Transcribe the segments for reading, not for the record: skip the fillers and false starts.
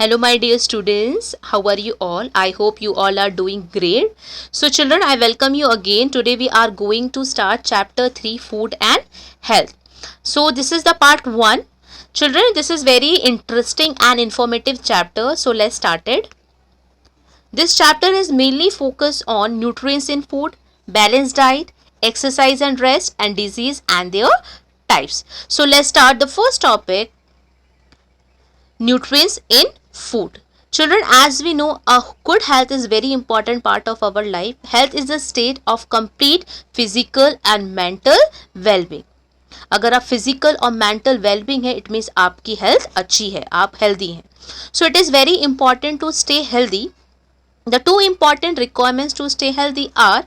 Hello, my dear students. How are you all? I hope you all are doing great. So, children, I welcome you again. Today, we are going to start chapter 3 Food and Health. So, this is the part 1. Children, this is very interesting and informative chapter. So, let's start it. This chapter is mainly focused on nutrients in food, balanced diet, exercise and rest, and disease and their types. So, let's start the first topic, nutrients in food. Children, as we know, a good health is very important part of our life. Health is a state of complete physical and mental well-being. अगर आप physical और mental wellbeing है, it means आपकी health अच्छी है, आप healthy हैं. So it is very important to stay healthy. The two important requirements to stay healthy are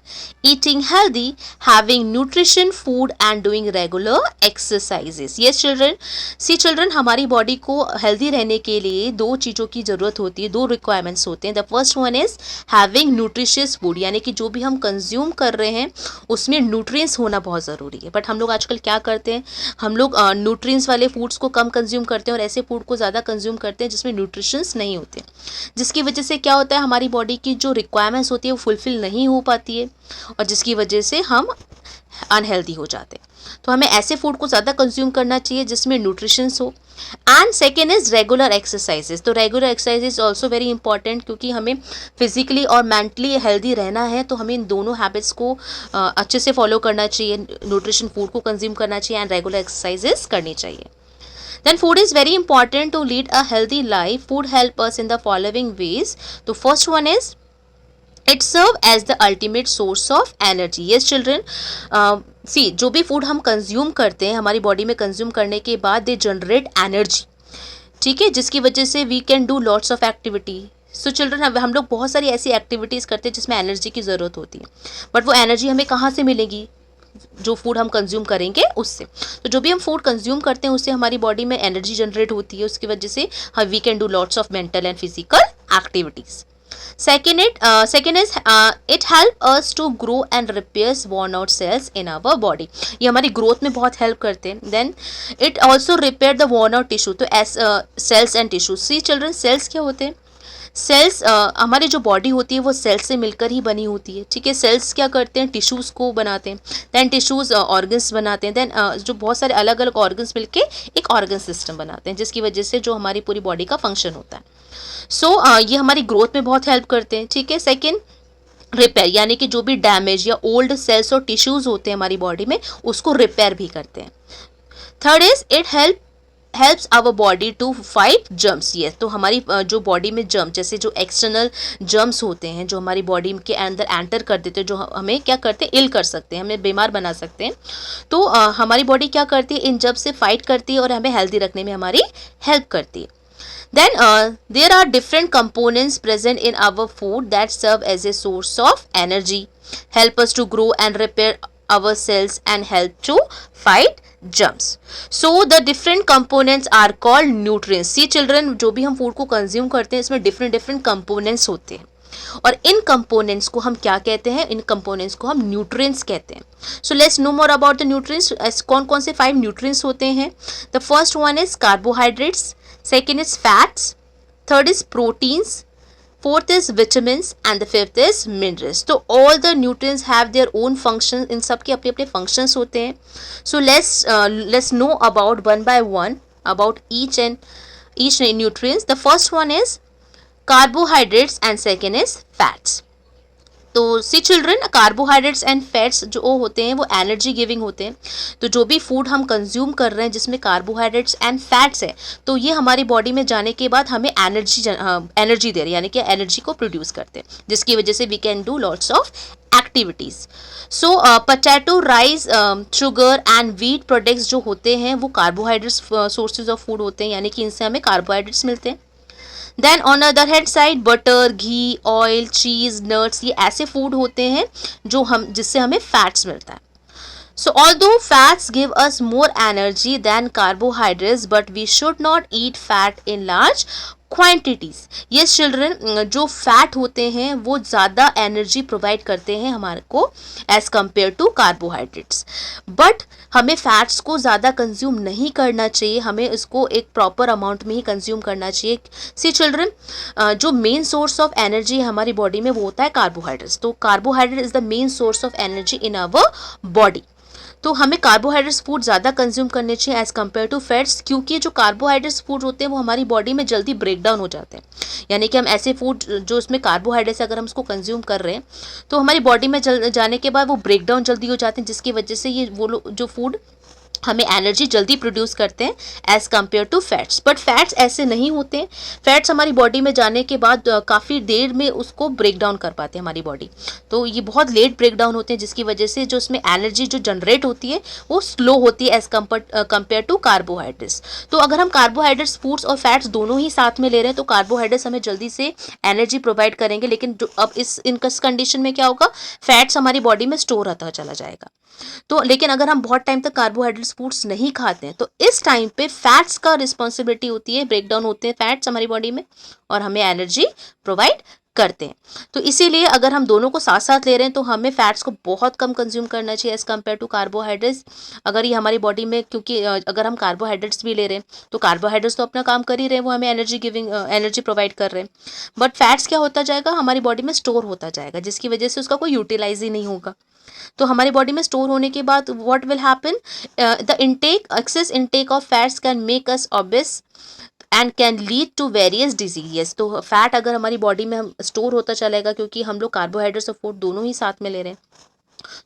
eating healthy, having nutrition food and doing regular exercises. Yes children, see children, हमारी body को healthy रहने के लिए दो चीज़ों की ज़रूरत होती है, दो रिक्वायरमेंट्स होते हैं. The first one is having nutritious food, यानी कि जो भी हम कंज्यूम कर रहे हैं उसमें न्यूट्रिएंट्स होना बहुत ज़रूरी है. बट हम लोग आजकल क्या करते हैं, हम लोग न्यूट्रिएंट्स वाले फूड्स को कम कंज्यूम करते हैं और ऐसे फूड को ज़्यादा कंज्यूम करते हैं जिसमें न्यूट्रिशंस नहीं होते, जिसकी वजह से क्या होता है, हमारी बॉडी की जो रिक्वायरमेंट्स होती है वो फुलफिल नहीं हो पाती है और जिसकी वजह से हम अनहेल्दी हो जाते हैं. तो हमें ऐसे फूड को ज़्यादा कंज्यूम करना चाहिए जिसमें न्यूट्रिशंस हो. And second is regular exercises. तो regular exercise also very important, क्योंकि हमें फिजिकली और मेंटली हेल्दी रहना है तो हमें इन दोनों हैबिट्स को अच्छे से फॉलो करना चाहिए. न्यूट्रिशन फूड को कंज्यूम करना चाहिए एंड रेगुलर एक्सरसाइजेज करनी चाहिए. Then food is very important to lead a healthy life. Food help us in the following ways. The first one is it serve as the ultimate source of energy. Yes children, see जो भी food हम consume करते हैं हमारी body में consume करने के बाद दे जनरेट एनर्जी, ठीक है, जिसकी वजह से we can do lots of activity. So children, हम लोग बहुत सारी ऐसी एक्टिविटीज़ करते हैं जिसमें एनर्जी की ज़रूरत होती है, बट वो एनर्जी हमें कहाँ से मिलेगी, जो फूड हम कंज्यूम करेंगे उससे. तो जो भी हम फूड कंज्यूम करते हैं उससे हमारी बॉडी में एनर्जी जनरेट होती है, उसकी वजह से we can do lots of mental and physical activities. Second is it help us to grow and repairs worn out cells in our body. ये हमारी ग्रोथ में बहुत हेल्प करते हैं. Then it also repair the worn out tissue. तो as cells and tissue. See children, cells क्या होते हैं, सेल्स हमारी जो बॉडी होती है वो सेल्स से मिलकर ही बनी होती है, ठीक है. सेल्स क्या करते हैं, टिश्यूज़ को बनाते हैं, देन टिश्यूज़ ऑर्गन्स बनाते हैं, देन जो बहुत सारे अलग अलग ऑर्गन्स मिलके एक ऑर्गन सिस्टम बनाते हैं, जिसकी वजह से जो हमारी पूरी बॉडी का फंक्शन होता है. सो ये हमारी ग्रोथ में बहुत हेल्प करते हैं, ठीक है. सेकेंड, रिपेयर, यानी कि जो भी डैमेज या ओल्ड सेल्स और टिश्यूज़ होते हैं हमारी बॉडी में उसको रिपेयर भी करते हैं. Third is it helps our body to fight germs. ये तो हमारी जो बॉडी में जर्म, जैसे जो एक्सटर्नल जर्म्स होते हैं जो हमारी बॉडी के अंदर एंटर कर देते हैं, जो हमें क्या करते हैं, इल कर सकते हैं, हमें बीमार बना सकते हैं. तो हमारी बॉडी क्या करती है, इन जर्म से फाइट करती है और हमें हेल्दी रखने में हमारी हेल्प करती है. Then there are different components present in our food that serve as a source of energy, help us to grow and repair our cells and help to fight germs. So the different components are called nutrients. See children, जो भी हम food को consume करते हैं इसमें different components होते हैं और इन कंपोनेंट्स को हम क्या कहते हैं, इन कंपोनेंट्स को हम न्यूट्रिएंट्स कहते हैं. So let's no more about the nutrients. कौन कौन से 5 न्यूट्रिएंट्स होते हैं. The first one is carbohydrates, second is fats, third is proteins, fourth is vitamins and the fifth is minerals. तो all the nutrients have their own functions. इन सब के अपने अपने functions होते हैं. So let's know about one by one about each nutrients. The first one is carbohydrates and second is fats. तो सी children, carbohydrates and fats जो होते हैं वो एनर्जी गिविंग होते हैं. तो जो भी फूड हम कंज्यूम कर रहे हैं जिसमें कार्बोहाइड्रेट्स एंड फैट्स है तो ये हमारी बॉडी में जाने के बाद हमें एनर्जी दे रहे हैं, यानी कि एनर्जी को प्रोड्यूस करते हैं, जिसकी वजह से we can do lots of activities. So potato, rice, sugar and wheat products जो होते हैं वो कार्बोहाइड्रेट्स सोर्सेज ऑफ फूड होते हैं, यानी कि इनसे हमें कार्बोहाइड्रेट्स मिलते हैं. Then on other hand side butter, ghee, oil, cheese, nuts, ये ऐसे फूड होते हैं जिससे हमें फैट्स मिलता है. So although fats give us more energy than carbohydrates but we should not eat fat in large quantities. Yes children, जो fat होते हैं वो ज़्यादा एनर्जी प्रोवाइड करते हैं हमारे को as compare to carbohydrates, but हमें फैट्स को ज़्यादा कंज्यूम नहीं करना चाहिए, हमें इसको एक प्रॉपर अमाउंट में ही कंज्यूम करना चाहिए। सी चिल्ड्रन, जो मेन सोर्स ऑफ एनर्जी है हमारी बॉडी में वो होता है कार्बोहाइड्रेट्स। तो carbohydrate is the main source of energy in our body. तो हमें कार्बोहाइड्रेट्स फूड ज़्यादा कंज्यूम करने चाहिए एज़ कम्पेयर टू फैट्स, क्योंकि जो कार्बोहाइड्रेट्स फूड होते हैं वो हमारी बॉडी में जल्दी ब्रेक डाउन हो जाते हैं। यानी कि हम ऐसे फूड जो उसमें कार्बोहाइड्रेट्स अगर हम उसको कंज्यूम कर रहे हैं तो हमारी बॉडी में जाने के बाद वो ब्रेक डाउन जल्दी हो जाते हैं, जिसकी वजह से ये वो जो फूड हमें एनर्जी जल्दी प्रोड्यूस करते हैं as compare to fats. But fats ऐसे नहीं होते हैं। फैट्स हमारी बॉडी में जाने के बाद काफ़ी देर में उसको ब्रेक डाउन कर पाते हैं हमारी बॉडी। तो ये बहुत लेट ब्रेक डाउन होते हैं, जिसकी वजह से जो उसमें एनर्जी जो जनरेट होती है वो स्लो होती है एज कम्पेयर टू कार्बोहाइड्रेट्स। तो अगर हम कार्बोहाइड्रेट्स फूड्स और फैट्स दोनों ही साथ में ले रहे हैं तो कार्बोहाइड्रेट्स हमें जल्दी से एनर्जी प्रोवाइड करेंगे, लेकिन जो अब इस कंडीशन में क्या होगा, फैट्स हमारी बॉडी में स्टोर होता चला जाएगा। तो लेकिन अगर हम बहुत टाइम तक कार्बोहाइड्रेट्स फूड्स नहीं खाते हैं तो इस टाइम पे फैट्स का रिस्पॉन्सिबिलिटी होती है, ब्रेक डाउन होते हैं फैट्स हमारी बॉडी में और हमें एनर्जी प्रोवाइड करते हैं। तो इसीलिए अगर हम दोनों को साथ साथ ले रहे हैं तो हमें फैट्स को बहुत कम कंज्यूम करना चाहिए एज़ कम्पेयर टू कार्बोहाइड्रेट्स। अगर ये हमारी बॉडी में, क्योंकि अगर हम कार्बोहाइड्रेट्स भी ले रहे हैं तो कार्बोहाइड्रेट्स तो अपना काम कर ही रहे हैं, वो हमें एनर्जी प्रोवाइड कर रहे हैं। बट फैट्स क्या होता जाएगा, हमारी बॉडी में स्टोर होता जाएगा, जिसकी वजह से उसका कोई यूटिलाइज ही नहीं होगा। तो हमारी बॉडी में स्टोर होने के बाद what will happen, the excess intake of fats can make us obese and can lead to various diseases. तो फैट अगर हमारी बॉडी में स्टोर होता चलेगा, क्योंकि हम लोग कार्बोहाइड्रेट्स और फूड दोनों ही साथ में ले रहे हैं,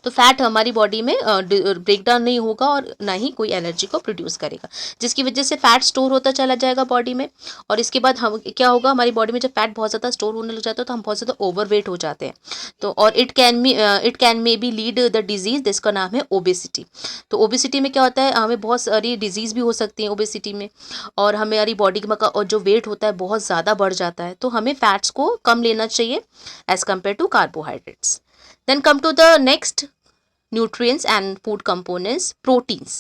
तो फैट हमारी बॉडी में ब्रेक डाउन नहीं होगा और ना ही कोई एनर्जी को प्रोड्यूस करेगा, जिसकी वजह से फैट स्टोर होता चला जाएगा बॉडी में। और इसके बाद हम क्या होगा, हमारी बॉडी में जब फैट बहुत ज़्यादा स्टोर होने लग जाता है तो हम बहुत ज़्यादा ओवरवेट हो जाते हैं। तो और it can may be lead the disease, जिसका नाम है ओबेसिटी। तो ओबेसिटी में क्या होता है, हमें बहुत सारी डिजीज़ भी हो सकती है ओबेसिटी में, और हमारी बॉडी का और जो वेट होता है बहुत ज़्यादा बढ़ जाता है। तो हमें फैट्स को कम लेना चाहिए as compare to carbohydrates. Then come to the next nutrients and food components, proteins.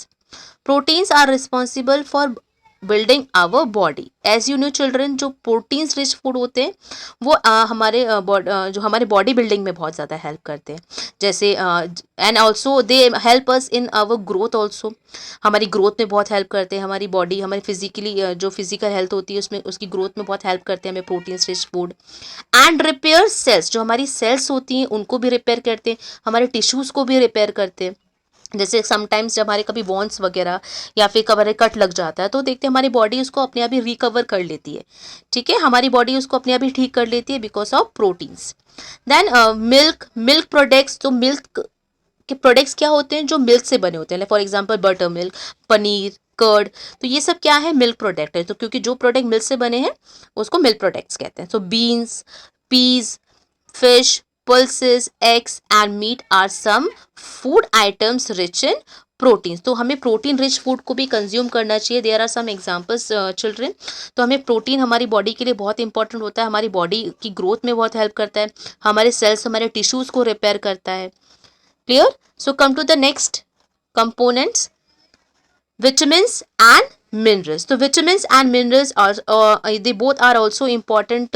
Proteins are responsible for building our body. As you know children, जो proteins rich food होते हैं वो जो हमारे बॉडी बिल्डिंग में बहुत ज़्यादा हेल्प करते हैं। जैसे and also they help us in our growth also, हमारी ग्रोथ में बहुत हेल्प करते हैं। हमारी बॉडी हमारी फिजिकली जो फिजिकल हेल्थ होती है उसमें उसकी ग्रोथ में बहुत हेल्प करते हैं हमें proteins rich food. And repair cells, जो हमारी सेल्स होती हैं उनको भी रिपेयर करते हैं, हमारे टिश्यूज़ को भी रिपेयर करते हैं। जैसे समटाइम्स जब हमारे कभी वॉन्स वगैरह या फिर कभी कट लग जाता है तो देखते हैं हमारी बॉडी उसको अपने आप ही रिकवर कर लेती है। ठीक है, हमारी बॉडी उसको अपने आप ही ठीक कर लेती है because of proteins. Then milk products, तो मिल्क के प्रोडक्ट्स क्या होते हैं, जो मिल्क से बने होते हैं, for example butter milk, paneer, curd, तो ये सब क्या है, मिल्क प्रोडक्ट है। तो क्योंकि जो प्रोडक्ट मिल्क से बने हैं उसको मिल्क प्रोडक्ट्स कहते हैं। So beans, peas, fish, pulses, eggs and meat are some food items rich in proteins. तो हमें प्रोटीन रिच फूड को भी कंज्यूम करना चाहिए। There are some examples children. तो हमें प्रोटीन हमारी बॉडी के लिए बहुत इंपॉर्टेंट होता है, हमारी बॉडी की ग्रोथ में बहुत हेल्प करता है, हमारे सेल्स हमारे टिश्यूज़ को रिपेयर करता है। Clear? So come to the next components, vitamins and minerals. So vitamins and minerals are they both are also important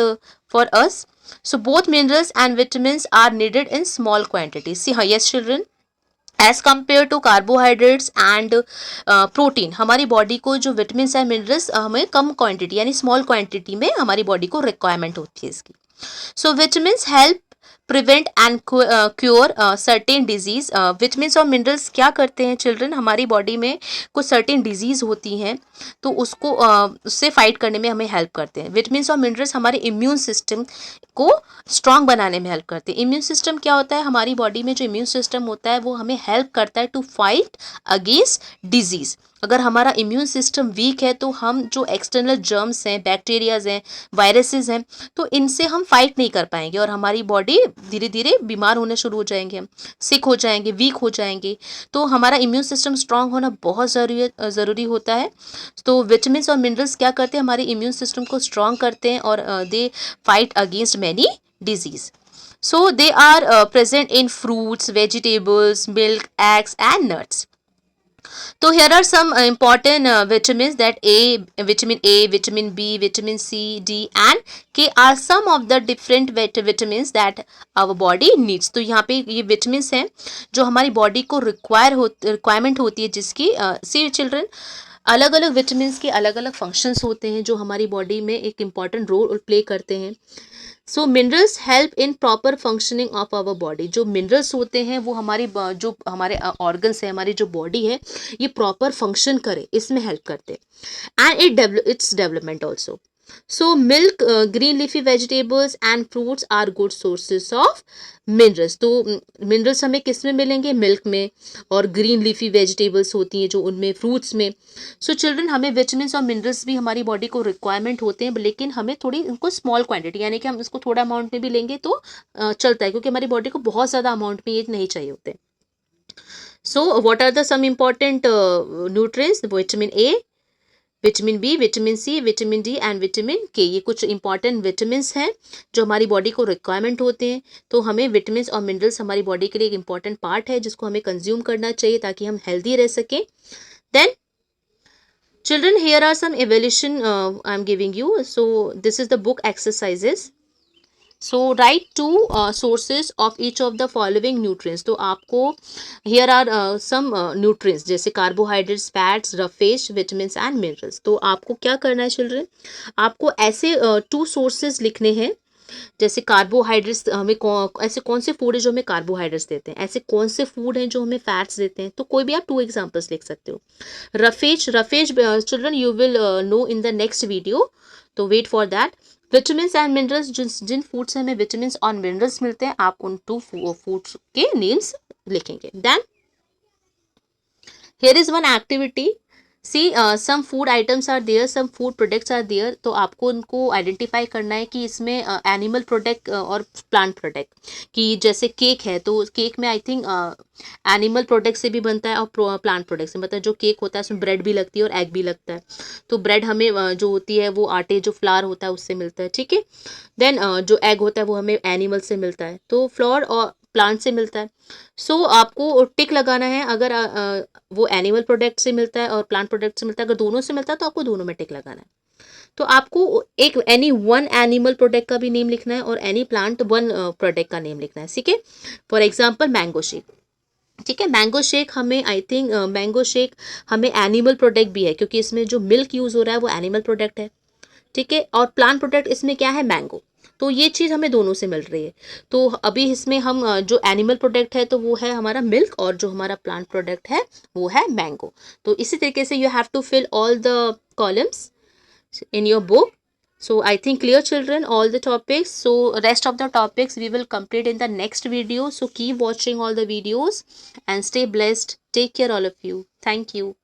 for us. So both minerals and vitamins are needed in small quantities. See, yes children, as compare to carbohydrates and protein, हमारी body को जो vitamin and minerals हमें कम quantity यानी small quantity में हमारी body को requirement होती है इसकी। So vitamin help prevent and cure certain disease. Vitamin और मिनरल्स क्या करते हैं चिल्ड्रन, हमारी बॉडी में कुछ सर्टेन डिजीज़ होती हैं तो उसको उससे फाइट करने में हमें हेल्प करते हैं। विटामिन और मिनरल्स हमारे इम्यून सिस्टम को स्ट्रॉन्ग बनाने में हेल्प करते हैं। इम्यून सिस्टम क्या होता है, हमारी बॉडी में जो इम्यून सिस्टम होता है वो हमें हेल्प करता है टू फाइट अगेंस्ट डिजीज़। अगर हमारा इम्यून सिस्टम वीक है तो हम जो एक्सटर्नल जर्म्स हैं, बैक्टीरियाज हैं, वायरसेस हैं, तो इनसे हम फाइट नहीं कर पाएंगे और हमारी बॉडी धीरे धीरे बीमार होने शुरू हो जाएंगे, हम सिक हो जाएंगे, वीक हो जाएंगे। तो हमारा इम्यून सिस्टम स्ट्रांग होना बहुत ज़रूरी होता है। तो विटामिन और मिनरल्स क्या करते हैं, हमारे इम्यून सिस्टम को स्ट्रांग करते हैं और they fight against many disease. So they are present in fruits, vegetables, milk, eggs and nuts. So here are some important vitamins that vitamin A, vitamin B, vitamin C, D and K are some of the different vitamins that our body needs. तो यहाँ पे ये vitamins हैं जो हमारी body को requirement होती है जिसकी see children अलग अलग विटामिन्स के अलग अलग फंक्शंस होते हैं जो हमारी बॉडी में एक इम्पॉर्टेंट रोल प्ले करते हैं. So minerals help in proper functioning of our body. जो मिनरल्स होते हैं वो हमारी जो हमारे ऑर्गन्स है, हमारी जो बॉडी है, ये प्रॉपर फंक्शन करे इसमें हेल्प करते हैं. And its development also. So milk, green leafy vegetables and fruits are good sources of minerals. तो मिनरल्स हमें किस में मिलेंगे? मिल्क में. और ग्रीन लीफी वेजिटेबल्स होती हैं जो उनमें, फ्रूट्स में. सो चिल्ड्रन हमें विटामिन्स और मिनरल्स भी हमारी बॉडी को रिक्वायरमेंट होते हैं, लेकिन हमें थोड़ी उनको स्मॉल क्वांटिटी, यानी कि हम इसको थोड़ा अमाउंट में भी लेंगे तो चलता है, क्योंकि हमारी बॉडी को बहुत ज़्यादा अमाउंट में ये नहीं चाहिए होते. So what are the some important nutrients? Vitamin A, vitamin B, vitamin C, vitamin D and vitamin K. ये कुछ इंपॉर्टेंट विटामिन हैं जो हमारी बॉडी को रिक्वायरमेंट होते हैं. तो हमें विटामिन और मिनरल्स हमारी बॉडी के लिए एक इंपॉर्टेंट पार्ट है जिसको हमें कंज्यूम करना चाहिए ताकि हम हेल्दी रह सकें. Then children, here are some evaluation I'm giving you. So this is the book exercises. So write two sources of each of the following nutrients. तो आपको here are some nutrients जैसे carbohydrates, fats, roughage, vitamins and minerals. तो आपको क्या करना है children? आपको ऐसे टू सोर्सेज लिखने हैं. जैसे कार्बोहाइड्रेट्स हमें ऐसे कौन से फूड है जो हमें कार्बोहाइड्रेट्स देते हैं, ऐसे कौन से फूड हैं जो हमें फैट्स देते हैं. तो कोई भी आप टू एग्जांपल्स लिख सकते हो. Roughage children you will know in the next video, तो wait for that. Vitamins and minerals, जिन फूड से हमें विटामिन्स और मिनरल्स मिलते हैं, आप उन टू फूड्स के नेम्स लिखेंगे. Then here is one activity. See some food items are there, some food products are there. तो आपको उनको आइडेंटिफाई करना है कि इसमें एनिमल प्रोडक्ट और प्लांट प्रोडक्ट. कि जैसे केक है तो केक में आई थिंक एनिमल प्रोडक्ट से भी बनता है और प्लांट प्रोडक्ट से. मतलब जो केक होता है उसमें ब्रेड भी लगती है और एग भी लगता है. तो ब्रेड हमें जो होती है वो आटे जो फ्लावर होता है उससे मिलता है, ठीक है. देन जो एग होता है वो हमें एनिमल से मिलता है. तो फ्लोर और प्लांट से मिलता है. सो आपको टिक लगाना है अगर वो एनिमल प्रोडक्ट से मिलता है और प्लांट प्रोडक्ट से मिलता है. अगर दोनों से मिलता है तो आपको दोनों में टिक लगाना है. तो आपको एक एनी वन एनिमल प्रोडक्ट का भी नेम लिखना है और एनी प्लांट वन प्रोडक्ट का नेम लिखना है, ठीक है. फॉर एग्जाम्पल मैंगो शेक, ठीक है. मैंगो शेक हमें आई थिंक मैंगो शेक हमें एनिमल प्रोडक्ट भी है क्योंकि इसमें जो मिल्क यूज़ हो रहा है वो एनिमल प्रोडक्ट है, ठीक है. और प्लांट प्रोडक्ट इसमें क्या है? मैंगो. तो ये चीज़ हमें दोनों से मिल रही है. तो अभी इसमें हम जो एनिमल प्रोडक्ट है तो वो है हमारा मिल्क और जो हमारा प्लांट प्रोडक्ट है वो है मैंगो. तो इसी तरीके से you have to fill all the columns in your book. So I think clear children all the topics. So rest of the topics we will complete in the next video. So keep watching all the videos and stay blessed. Take care all of you. Thank you.